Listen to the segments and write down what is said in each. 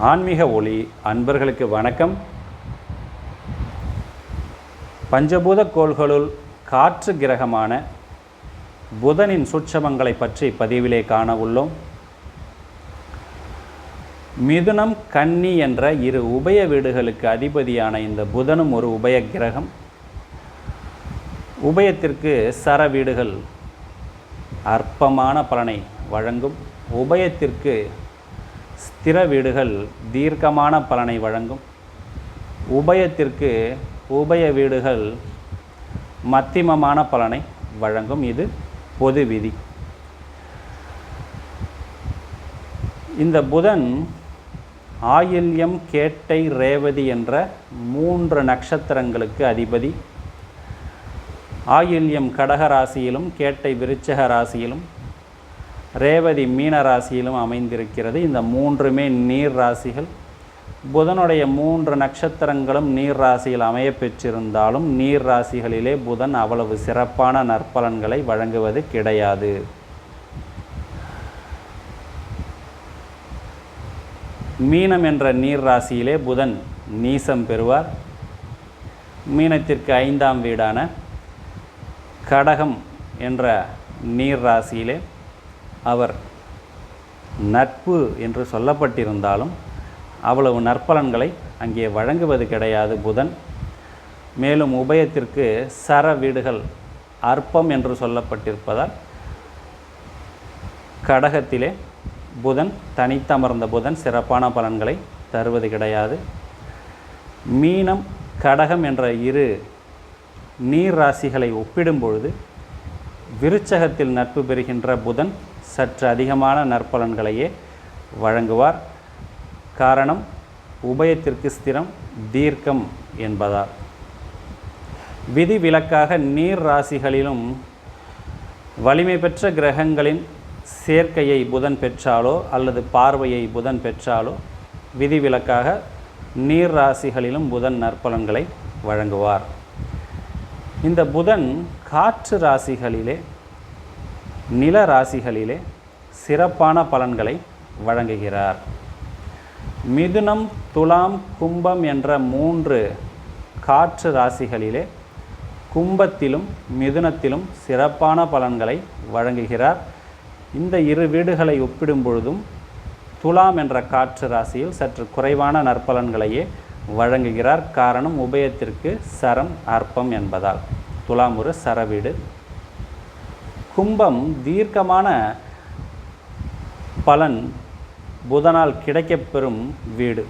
ஆன்மீக ஒளி அன்பர்களுக்கு வணக்கம். பஞ்சபூத கோள்களுள் காற்று கிரகமான புதனின் சூட்சமங்களை பற்றி பதிவிலே காண உள்ளோம். மிதுனம், கன்னி என்ற இரு உபய வீடுகளுக்கு அதிபதியான இந்த புதனும் ஒரு உபய கிரகம். உபயத்திற்கு சர வீடுகள் அற்பமான பலனை வழங்கும். உபயத்திற்கு ஸ்திர வீடுகள் தீர்க்கமான பலனை வழங்கும். உபயத்திற்கு உபய வீடுகள் மத்தியமமான பலனை வழங்கும். இது பொது விதி. இந்த புதன் ஆயில்யம், கேட்டை, ரேவதி என்ற 3 நட்சத்திரங்களுக்கு அதிபதி. ஆயில்யம் கடக ராசியிலும், கேட்டை விருச்சிக ராசியிலும், ரேவதி மீன ராசியிலும் அமைந்திருக்கிறது. இந்த 3மே நீர் ராசிகள். புதனுடைய 3 நட்சத்திரங்களும் நீர் ராசியில் அமைய பெற்றிருந்தாலும் நீர் ராசிகளிலே புதன் அவ்வளவு சிறப்பான நற்பலன்களை வழங்குவது கிடையாது. மீனம் என்ற நீர் ராசியிலே புதன் நீசம் பெறுவார். மீனத்திற்கு 5ஆம் வீடான கடகம் என்ற நீர் ராசியிலே அவர் நட்பு என்று சொல்லப்பட்டிருந்தாலும் அவ்வளவு நற்பலன்களை அங்கே வழங்குவது கிடையாது புதன். மேலும் உபயத்திற்கு சர வீடுகள் அற்பம் என்று சொல்லப்பட்டிருப்பதால் கடகத்திலே புதன், தனித்தமர்ந்த புதன் சிறப்பான பலன்களை தருவது கிடையாது. மீனம், கடகம் என்ற இரு நீர் ராசிகளை ஒப்பிடும் பொழுது விருச்சகத்தில் நட்பு பெறுகின்ற புதன் சற்று அதிகமான நற்பலன்களையே வழங்குவார். காரணம், உபயத்திற்கு ஸ்திரம், தீர்க்கம் என்பதால். விதிவிலக்காக நீர் ராசிகளிலும் வலிமை பெற்ற கிரகங்களின் சேர்க்கையை புதன் பெற்றாலோ அல்லது பார்வையை புதன் பெற்றாலோ விதிவிலக்காக நீர் ராசிகளிலும் புதன் நற்பலன்களை வழங்குவார். இந்த புதன் காற்று ராசிகளிலே, நில ராசிகளிலே சிறப்பான பலன்களை வழங்குகிறார். மிதுனம், துலாம், கும்பம் என்ற 3 காற்று ராசிகளிலே கும்பத்திலும் மிதுனத்திலும் சிறப்பான பலன்களை வழங்குகிறார். இந்த இரு வீடுகளை ஒப்பிடும் பொழுதும் துலாம் என்ற காற்று ராசியில் சற்று குறைவான நற்பலன்களையே வழங்குகிறார். காரணம், உபயத்திற்கு சரம், அற்பம் என்பதால். துலாம் ஒரு சர வீடு. கும்பம் தீர்க்கமான பலன் புதனால் கிடைக்கப்பெறும் வீடு.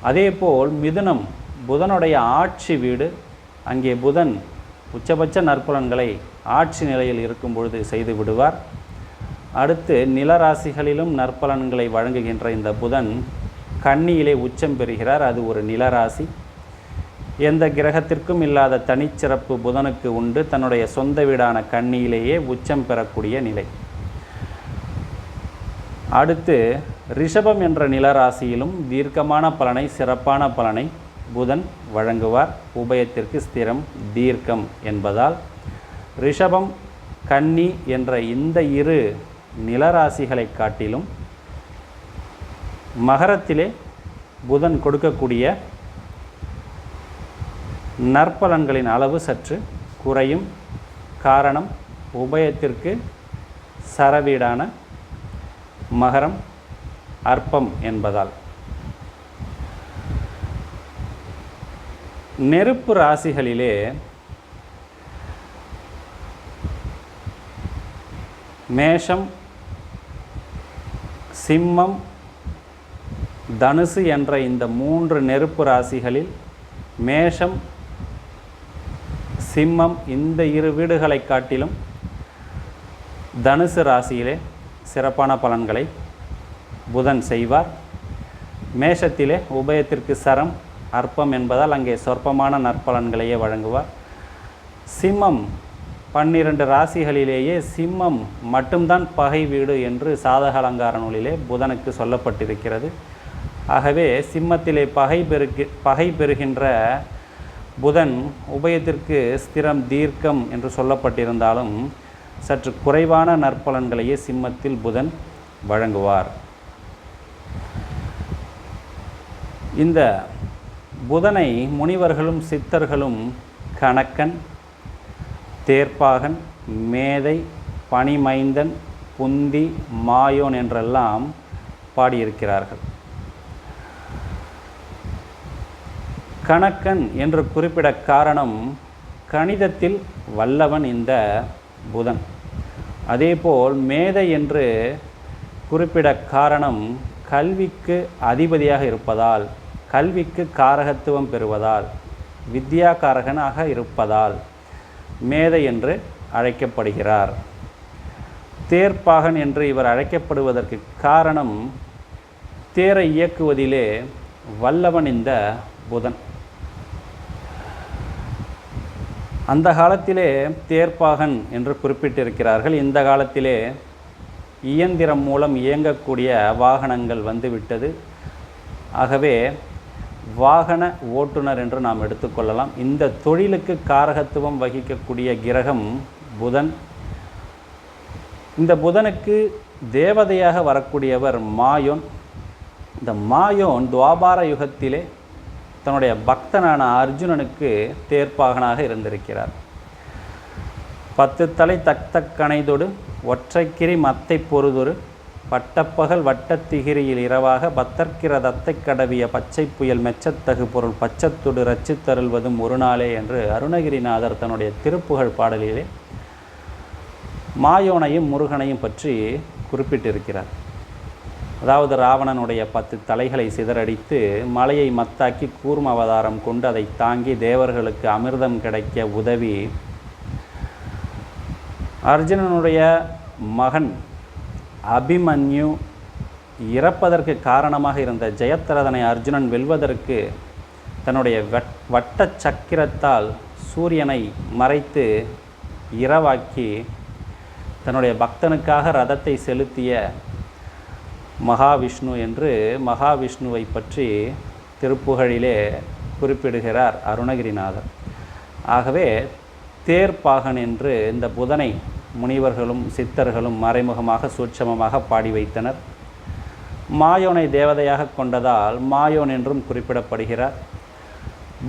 அதேபோல் மிதுனம் புதனுடைய ஆட்சி வீடு. அங்கே புதன் உச்சபட்ச நற்பலன்களை ஆட்சி நிலையில் இருக்கும் பொழுது செய்து விடுவார். அடுத்து நிலராசிகளிலும் நற்பலன்களை வழங்குகின்ற இந்த புதன் கன்னியிலே உச்சம் பெறுகிறார். அது ஒரு நிலராசி. எந்த கிரகத்திற்கும் இல்லாத தனிச்சிறப்பு புதனுக்கு உண்டு. தன்னுடைய சொந்த வீடான கன்னியிலேயே உச்சம் பெறக்கூடிய நிலை. அடுத்து ரிஷபம் என்ற நிலராசியிலும் தீர்க்கமான பலனை, சிறப்பான பலனை புதன் வழங்குவார். உபயத்திற்கு ஸ்திரம், தீர்க்கம் என்பதால் ரிஷபம், கன்னி என்ற இந்த இரு நிலராசிகளை காட்டிலும் மகரத்திலே புதன் கொடுக்கக்கூடிய நற்பலன்களின் அளவு சற்று குறையும். காரணம், உபயத்திற்கு சரவீடான மகரம் அற்பம் என்பதால். நெருப்பு ராசிகளிலே மேஷம், சிம்மம், தனுசு என்ற இந்த 3 நெருப்பு ராசிகளில் மேஷம், சிம்மம் இந்த இரு வீடுகளை காட்டிலும் தனுசு ராசியிலே சிறப்பான பலன்களை புதன் செய்வார். மேஷத்திலே உபயத்திற்கு சரம், அற்பம் என்பதால் அங்கே சொற்பமான நற்பலன்களையே வழங்குவார். சிம்மம் 12 ராசிகளிலேயே சிம்மம் மட்டும்தான் பகை வீடு என்று சாதக அலங்கார நூலிலே புதனுக்கு சொல்லப்பட்டிருக்கிறது. ஆகவே சிம்மத்திலே பகை பெறுகின்ற புதன் உபயத்திற்கு ஸ்திரம், தீர்க்கம் என்று சொல்லப்பட்டிருந்தாலும் சற்று குறைவான நற்பலன்களையே சிம்மத்தில் புதன் வழங்குவார். இந்த புதனை முனிவர்களும் சித்தர்களும் கணக்கன், தேர்ப்பாகன், மேதை, பனிமைந்தன், புந்தி, மாயோன் என்றெல்லாம் பாடியிருக்கிறார்கள். கணக்கன் என்று குறிப்பிட காரணம் கணிதத்தில் வல்லவன் இந்த புதன். அதேபோல் மேதை என்று குறிப்பிட காரணம் கல்விக்கு அதிபதியாக இருப்பதால், கல்விக்கு காரகத்துவம் பெறுவதால், வித்யாகாரகனாக இருப்பதால் மேதை என்று அழைக்கப்படுகிறார். தேர்ப்பாகன் என்று இவர் அழைக்கப்படுவதற்கு காரணம் தேரை இயக்குவதிலே வல்லவன் இந்த புதன். அந்த காலத்திலே தேர்ப்பாகன் என்று குறிப்பிட்டிருக்கிறார்கள். இந்த காலத்திலே இயந்திரம் மூலம் இயங்கக்கூடிய வாகனங்கள் வந்துவிட்டது. ஆகவே வாகன ஓட்டுநர் என்று நாம் எடுத்துக்கொள்ளலாம். இந்த தொழிலுக்கு காரகத்துவம் வகிக்கக்கூடிய கிரகம் புதன். இந்த புதனுக்கு தேவதையாக வரக்கூடியவர் மாயோன். இந்த மாயோன் துவாபார யுகத்திலே தன்னுடைய பக்தனான அர்ஜுனனுக்கு தேர்ப்பாகனாக இருந்திருக்கிறார். 10 தலை தக்தக்கணைதொடு ஒற்றைக்கிரி மத்தை பொறுதொரு பட்டப்பகல் வட்டத்திகிரியில் இரவாக பத்தற்கிற தத்தை கடவிய பச்சை புயல் மெச்சத்தகு பொருள் பச்சத்தொடு ரச்சித்தருள்வதும் ஒரு நாளே என்று அருணகிரிநாதர் தன்னுடைய திருப்புகழ் பாடலிலே மாயோனையும் முருகனையும் பற்றி குறிப்பிட்டிருக்கிறார். அதாவது ராவணனுடைய 10 தலைகளை சிதறடித்து மலையை மத்தாக்கி கூர்ம அவதாரம் கொண்டு அதை தாங்கி தேவர்களுக்கு அமிர்தம் கிடைக்க உதவி, அர்ஜுனனுடைய மகன் அபிமன்யு இறப்பதற்கு காரணமாக இருந்த ஜெயத்ரதனை அர்ஜுனன் வெல்வதற்கு தன்னுடைய வட்ட சக்கிரத்தால் சூரியனை மறைத்து இரவாக்கி தன்னுடைய பக்தனுக்காக ரதத்தை செலுத்திய மகாவிஷ்ணு என்று மகாவிஷ்ணுவை பற்றி திருப்புகழிலே குறிப்பிடுகிறார் அருணகிரிநாதர். ஆகவே தேர்ப்பாகன் என்று இந்த புதனை முனிவர்களும் சித்தர்களும் மறைமுகமாக சூட்சமமாக பாடி வைத்தனர். மாயோனை தேவதையாக கொண்டதால் மாயோன் என்றும் குறிப்பிடப்படுகிறார்.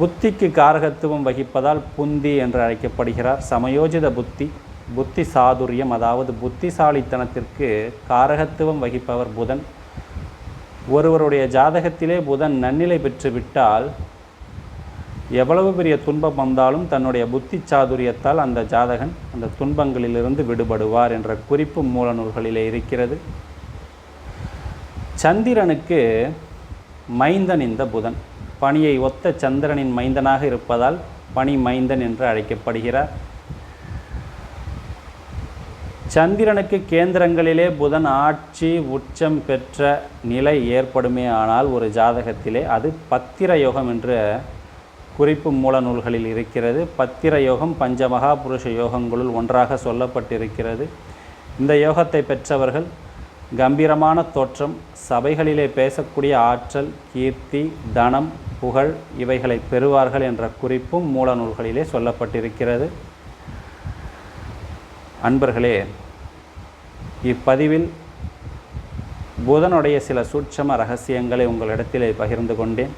புத்திக்கு காரகத்துவம் வகிப்பதால் புந்தி என்று அழைக்கப்படுகிறார். சமயோஜித புத்தி, புத்தி சாதுரியம், அதாவது புத்திசாலித்தனத்திற்கு காரகத்துவம் வகிப்பவர் புதன். ஒருவருடைய ஜாதகத்திலே புதன் நன்னிலை பெற்றுவிட்டால் எவ்வளவு பெரிய துன்பம் வந்தாலும் தன்னுடைய புத்தி சாதுரியத்தால் அந்த ஜாதகன் அந்த துன்பங்களிலிருந்து விடுபடுவார் என்ற குறிப்பு மூல நூல்களிலே இருக்கிறது. சந்திரனுக்கு மைந்தன் இந்த புதன். பனியை ஒத்த சந்திரனின் மைந்தனாக இருப்பதால் பனி மைந்தன் என்று அழைக்கப்படுகிறார். சந்திரனுக்கு கேந்திரங்களிலே புதன் ஆட்சி உச்சம் பெற்ற நிலை ஏற்படுமே ஆனால் ஒரு ஜாதகத்திலே அது பத்திர யோகம் என்ற குறிப்பு மூல நூல்களில் இருக்கிறது. பத்திர யோகம் பஞ்சமகா புருஷ யோகங்களுள் ஒன்றாக சொல்லப்பட்டிருக்கிறது. இந்த யோகத்தை பெற்றவர்கள் கம்பீரமான தோற்றம், சபைகளிலே பேசக்கூடிய ஆற்றல், கீர்த்தி, தனம், புகழ் இவைகளை பெறுவார்கள் என்ற குறிப்பும் மூல நூல்களிலே சொல்லப்பட்டிருக்கிறது. அன்பர்களே, இப்பதிவில் புதனுடைய சில சூட்சம ரகசியங்களை உங்களிடத்திலே பகிர்ந்து கொண்டேன்.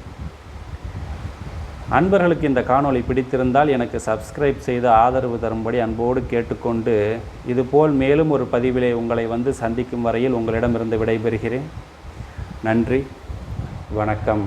அன்பர்களுக்கு இந்த காணொளி பிடித்திருந்தால் எனக்கு சப்ஸ்கிரைப் செய்து ஆதரவு தரும்படி அன்போடு கேட்டுக்கொண்டு, இதுபோல் மேலும் ஒரு பதிவிலே உங்களை வந்து சந்திக்கும் வரையில் உங்களிடமிருந்து விடைபெறுகிறேன். நன்றி, வணக்கம்.